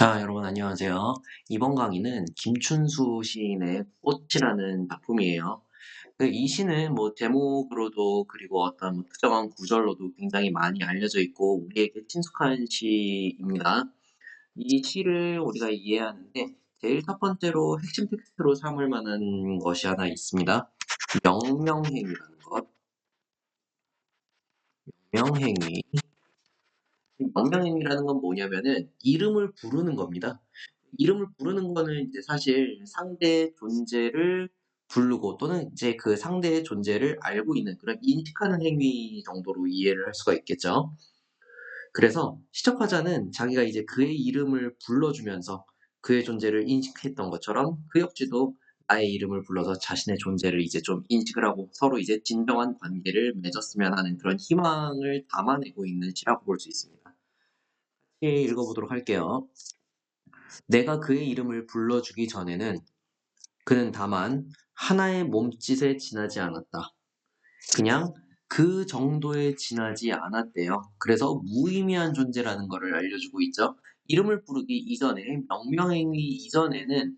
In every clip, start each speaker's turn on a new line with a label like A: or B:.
A: 자, 여러분 안녕하세요. 이번 강의는 김춘수 시인의 꽃이라는 작품이에요. 이 시는 뭐 제목으로도 그리고 어떤 뭐 특정한 구절로도 굉장히 많이 알려져 있고 우리에게 친숙한 시입니다. 이 시를 우리가 이해하는데 제일 첫 번째로 핵심 텍스트로 삼을 만한 것이 하나 있습니다. 명명행위라는 것. 명행위. 명명행위라는 건 뭐냐면은 이름을 부르는 겁니다. 이름을 부르는 거는 이제 사실 상대의 존재를 부르고 또는 이제 그 상대의 존재를 알고 있는 그런 인식하는 행위 정도로 이해를 할 수가 있겠죠. 그래서 시적화자는 자기가 이제 그의 이름을 불러주면서 그의 존재를 인식했던 것처럼 그 역시도 나의 이름을 불러서 자신의 존재를 이제 좀 인식을 하고 서로 이제 진정한 관계를 맺었으면 하는 그런 희망을 담아내고 있는 시라고 볼 수 있습니다. 같이 읽어보도록 할게요. 내가 그의 이름을 불러주기 전에는 그는 다만 하나의 몸짓에 지나지 않았다. 그냥 그 정도에 지나지 않았대요. 그래서 무의미한 존재라는 것을 알려주고 있죠. 이름을 부르기 이전에, 명명행위 이전에는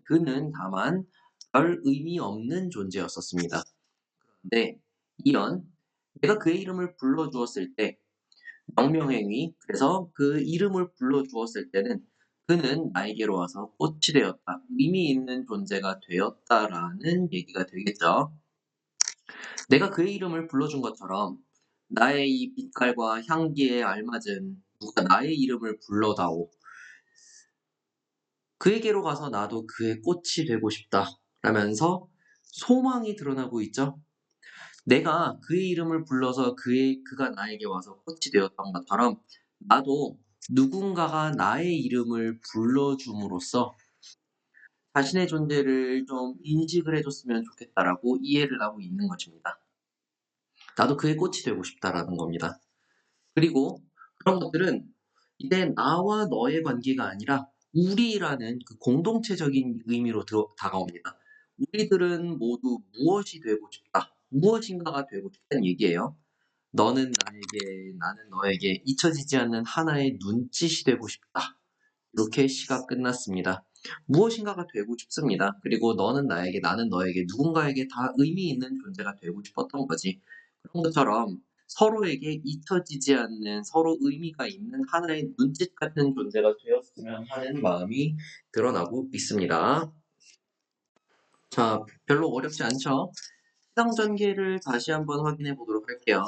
A: 그는 다만 별 의미 없는 존재였었습니다. 그런데 이런 내가 그의 이름을 불러주었을 때 명명행위, 그래서 그 이름을 불러주었을 때는 그는 나에게로 와서 꽃이 되었다. 의미 있는 존재가 되었다라는 얘기가 되겠죠. 내가 그의 이름을 불러준 것처럼 나의 이 빛깔과 향기에 알맞은 누가 나의 이름을 불러다오. 그에게로 가서 나도 그의 꽃이 되고 싶다. 라면서 소망이 드러나고 있죠. 내가 그의 이름을 불러서 그가 나에게 와서 꽃이 되었던 것처럼 나도 누군가가 나의 이름을 불러줌으로써 자신의 존재를 좀 인식을 해줬으면 좋겠다라고 이해를 하고 있는 것입니다. 나도 그의 꽃이 되고 싶다라는 겁니다. 그리고 그런 것들은 이제 나와 너의 관계가 아니라 우리라는 그 공동체적인 의미로 다가옵니다. 우리들은 모두 무엇이 되고 싶다. 무엇인가가 되고 싶다는 얘기예요. 너는 나에게, 나는 너에게 잊혀지지 않는 하나의 눈짓이 되고 싶다. 이렇게 시가 끝났습니다. 무엇인가가 되고 싶습니다. 그리고 너는 나에게, 나는 너에게, 누군가에게 다 의미 있는 존재가 되고 싶었던 거지. 그런 것처럼 서로에게 잊혀지지 않는 서로 의미가 있는 하나의 눈짓 같은 존재가 되었으면 하는 마음이 드러나고 있습니다. 자, 별로 어렵지 않죠? 시장 전개를 다시 한번 확인해 보도록 할게요.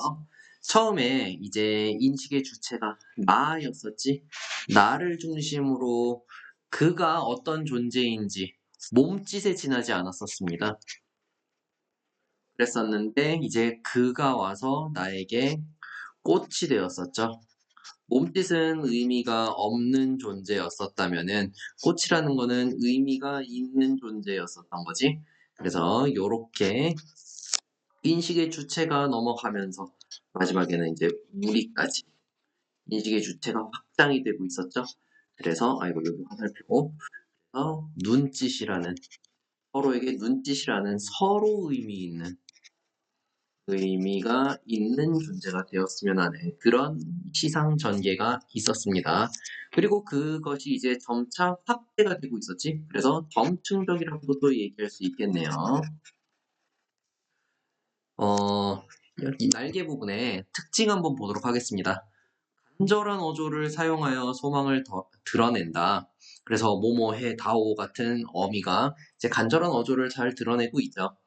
A: 처음에 이제 인식의 주체가 나였었지. 나를 중심으로 그가 어떤 존재인지 몸짓에 지나지 않았었습니다. 그랬었는데 이제 그가 와서 나에게 꽃이 되었었죠. 몸짓은 의미가 없는 존재였었다면은 꽃이라는 거는 의미가 있는 존재였었던 거지. 그래서 요렇게 인식의 주체가 넘어가면서 마지막에는 이제 우리까지 인식의 주체가 확장이 되고 있었죠. 그래서 아이고 여기 화살표고 눈짓이라는 서로에게 눈짓이라는 서로 의미가 있는 존재가 되었으면 하는 그런 시상 전개가 있었습니다. 그리고 그것이 이제 점차 확대가 되고 있었지. 그래서 점층적이라고도 얘기할 수 있겠네요. 여기 날개 부분에 특징 한번 보도록 하겠습니다. 간절한 어조를 사용하여 소망을 드러낸다. 그래서 뭐뭐해 다오 같은 어미가 이제 간절한 어조를 잘 드러내고 있죠.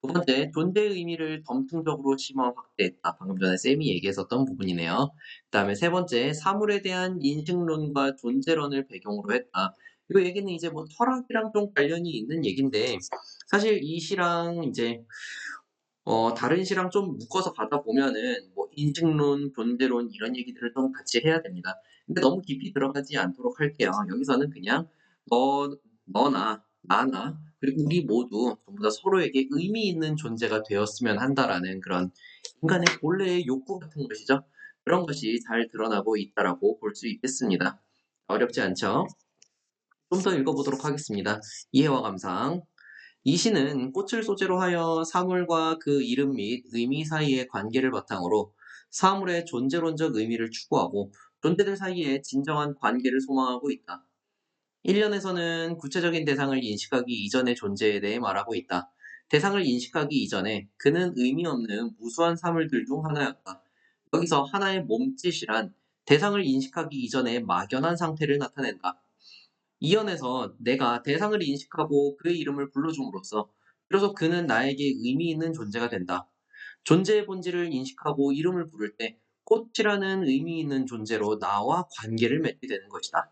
A: 두 번째, 존재의 의미를 점층적으로 심화 확대했다. 방금 전에 쌤이 얘기했었던 부분이네요. 그 다음에 세 번째, 사물에 대한 인식론과 존재론을 배경으로 했다. 이 얘기는 이제 뭐 철학이랑 좀 관련이 있는 얘기인데 사실 이 시랑 이제 다른 시랑 좀 묶어서 가다 보면은 뭐 인식론, 존재론 이런 얘기들을 좀 같이 해야 됩니다. 근데 너무 깊이 들어가지 않도록 할게요. 여기서는 그냥 너나 나나 그리고 우리 모두 전부 다 서로에게 의미 있는 존재가 되었으면 한다라는 그런 인간의 본래의 욕구 같은 것이죠. 그런 것이 잘 드러나고 있다라고 볼 수 있겠습니다. 어렵지 않죠? 좀 더 읽어보도록 하겠습니다. 이해와 감상. 이 시는 꽃을 소재로 하여 사물과 그 이름 및 의미 사이의 관계를 바탕으로 사물의 존재론적 의미를 추구하고 존재들 사이에 진정한 관계를 소망하고 있다. 1년에서는 구체적인 대상을 인식하기 이전의 존재에 대해 말하고 있다. 대상을 인식하기 이전에 그는 의미 없는 무수한 사물들 중 하나였다. 여기서 하나의 몸짓이란 대상을 인식하기 이전의 막연한 상태를 나타낸다. 이연에서 내가 대상을 인식하고 그의 이름을 불러줌으로써 비로소 그는 나에게 의미 있는 존재가 된다. 존재의 본질을 인식하고 이름을 부를 때 꽃이라는 의미 있는 존재로 나와 관계를 맺게 되는 것이다.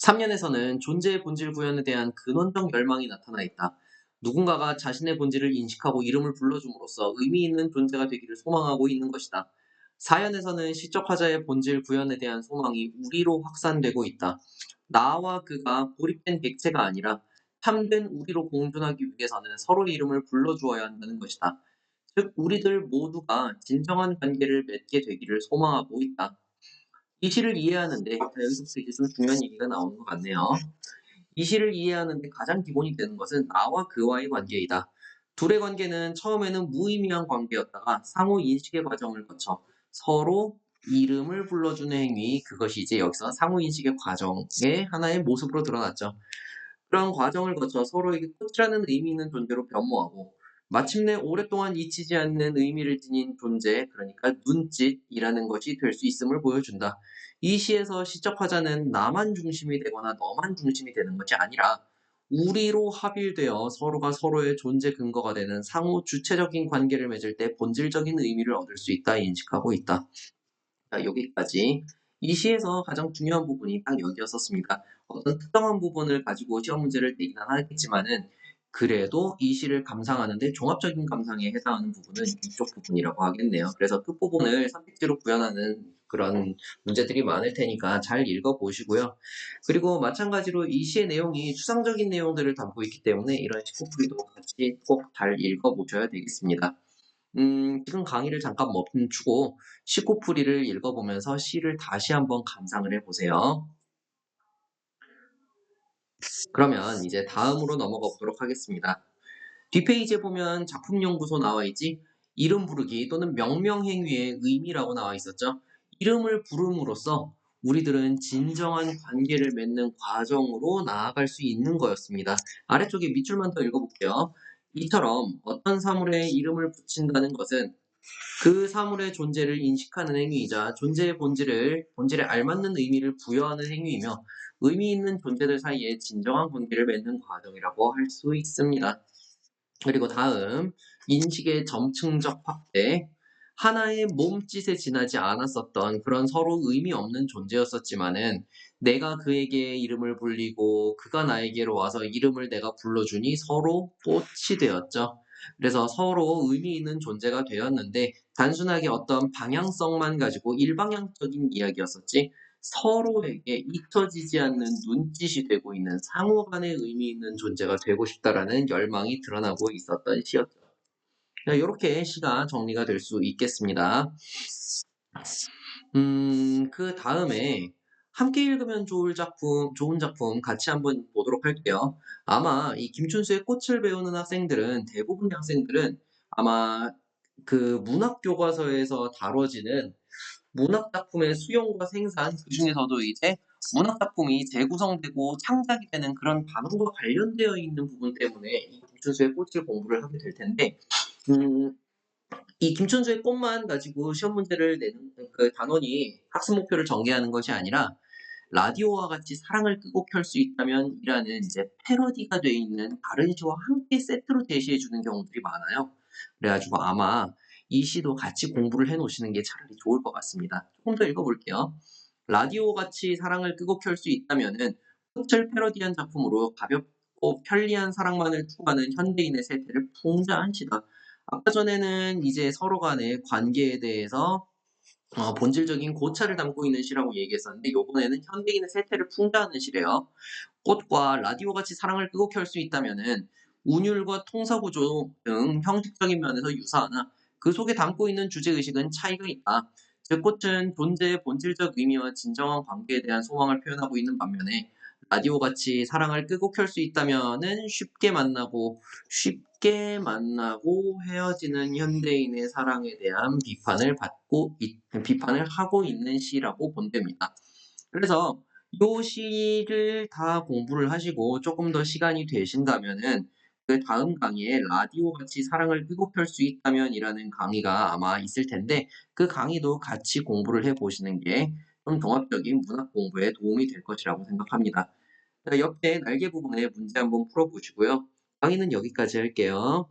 A: 3년에서는 존재의 본질 구현에 대한 근원적 열망이 나타나 있다. 누군가가 자신의 본질을 인식하고 이름을 불러줌으로써 의미 있는 존재가 되기를 소망하고 있는 것이다. 4년에서는 시적 화자의 본질 구현에 대한 소망이 우리로 확산되고 있다. 나와 그가 고립된 객체가 아니라 참된 우리로 공존하기 위해서는 서로의 이름을 불러주어야 한다는 것이다. 즉, 우리들 모두가 진정한 관계를 맺게 되기를 소망하고 있다. 이 시를 이해하는데, 여기서부터 이제 좀 중요한 얘기가 나오는 것 같네요. 이 시를 이해하는데 가장 기본이 되는 것은 나와 그와의 관계이다. 둘의 관계는 처음에는 무의미한 관계였다가 상호 인식의 과정을 거쳐 서로 이름을 불러주는 행위, 그것이 이제 여기서 상호 인식의 과정의 하나의 모습으로 드러났죠. 그런 과정을 거쳐 서로에게 꽃이라는 의미 있는 존재로 변모하고 마침내 오랫동안 잊히지 않는 의미를 지닌 존재, 그러니까 눈짓이라는 것이 될 수 있음을 보여준다. 이 시에서 시적 화자는 나만 중심이 되거나 너만 중심이 되는 것이 아니라 우리로 합일되어 서로가 서로의 존재 근거가 되는 상호 주체적인 관계를 맺을 때 본질적인 의미를 얻을 수 있다 인식하고 있다. 자, 여기까지. 이 시에서 가장 중요한 부분이 딱 여기였었습니다. 어떤 특정한 부분을 가지고 시험 문제를 내기는 하겠지만은 그래도 이 시를 감상하는데 종합적인 감상에 해당하는 부분은 이쪽 부분이라고 하겠네요. 그래서 끝부분을 선택지로 구현하는 그런 문제들이 많을 테니까 잘 읽어보시고요. 그리고 마찬가지로 이 시의 내용이 추상적인 내용들을 담고 있기 때문에 이런 식구풀이도 같이 꼭 잘 읽어보셔야 되겠습니다. 지금 강의를 잠깐 멈추고 시코풀이를 읽어보면서 시를 다시 한번 감상을 해보세요. 그러면 이제 다음으로 넘어가 보도록 하겠습니다. 뒷페이지에 보면 작품연구소 나와 있지? 이름 부르기 또는 명명행위의 의미라고 나와 있었죠? 이름을 부름으로써 우리들은 진정한 관계를 맺는 과정으로 나아갈 수 있는 거였습니다. 아래쪽에 밑줄만 더 읽어볼게요. 이처럼 어떤 사물에 이름을 붙인다는 것은 그 사물의 존재를 인식하는 행위이자 존재의 본질에 알맞는 의미를 부여하는 행위이며 의미 있는 존재들 사이에 진정한 관계를 맺는 과정이라고 할 수 있습니다. 그리고 다음, 인식의 점층적 확대. 하나의 몸짓에 지나지 않았었던 그런 서로 의미 없는 존재였었지만은 내가 그에게 이름을 불리고 그가 나에게로 와서 이름을 내가 불러주니 서로 꽃이 되었죠. 그래서 서로 의미 있는 존재가 되었는데 단순하게 어떤 방향성만 가지고 일방향적인 이야기였었지 서로에게 잊혀지지 않는 눈짓이 되고 있는 상호 간의 의미 있는 존재가 되고 싶다라는 열망이 드러나고 있었던 시였죠. 이렇게 시가 정리가 될 수 있겠습니다. 그 다음에 함께 읽으면 좋은 작품 같이 한번 보도록 할게요. 아마 이 김춘수의 꽃을 배우는 학생들은 대부분의 학생들은 아마 그 문학 교과서에서 다뤄지는 문학 작품의 수용과 생산, 그중에서도 이제 문학 작품이 재구성되고 창작이 되는 그런 반응과 관련되어 있는 부분 때문에 이 김춘수의 꽃을 공부를 하게 될 텐데, 음, 이 김춘수의 꽃만 가지고 시험 문제를 내는 그 단원이 학습 목표를 전개하는 것이 아니라 라디오와 같이 사랑을 끄고 켤 수 있다면 이라는 이제 패러디가 되어 있는 다른 시와 함께 세트로 제시해 주는 경우들이 많아요. 그래가지고 아마 이 시도 같이 공부를 해 놓으시는 게 차라리 좋을 것 같습니다. 조금 더 읽어볼게요. 라디오 같이 사랑을 끄고 켤 수 있다면은 꽃을 패러디한 작품으로 가볍고 편리한 사랑만을 추구하는 현대인의 세태를 풍자한 시다. 아까 전에는 이제 서로 간의 관계에 대해서 본질적인 고찰을 담고 있는 시라고 얘기했었는데 요번에는 현대인의 세태를 풍자하는 시래요. 꽃과 라디오같이 사랑을 끄고 켤 수 있다면은 운율과 통사구조 등 형식적인 면에서 유사하나 그 속에 담고 있는 주제의식은 차이가 있다. 즉 꽃은 존재의 본질적 의미와 진정한 관계에 대한 소망을 표현하고 있는 반면에 라디오같이 사랑을 끄고 켤 수 있다면은 쉽게 만나고 쉽게 만나고 헤어지는 현대인의 사랑에 대한 비판을 하고 있는 시라고 본답니다. 그래서 요 시를 다 공부를 하시고 쪼끔 더 시간이 되신다면은 그다음 강의에 라디오 같이 사랑을 회복할 수 있다면이라는 강의가 아마 있을 텐데 그 강의도 같이 공부를 해 보시는 게 좀 종합적인 문학 공부에 도움이 될 것이라고 생각합니다. 옆에 날개 부분에 문제 한번 풀어 보시고요. 강의는 여기까지 할게요.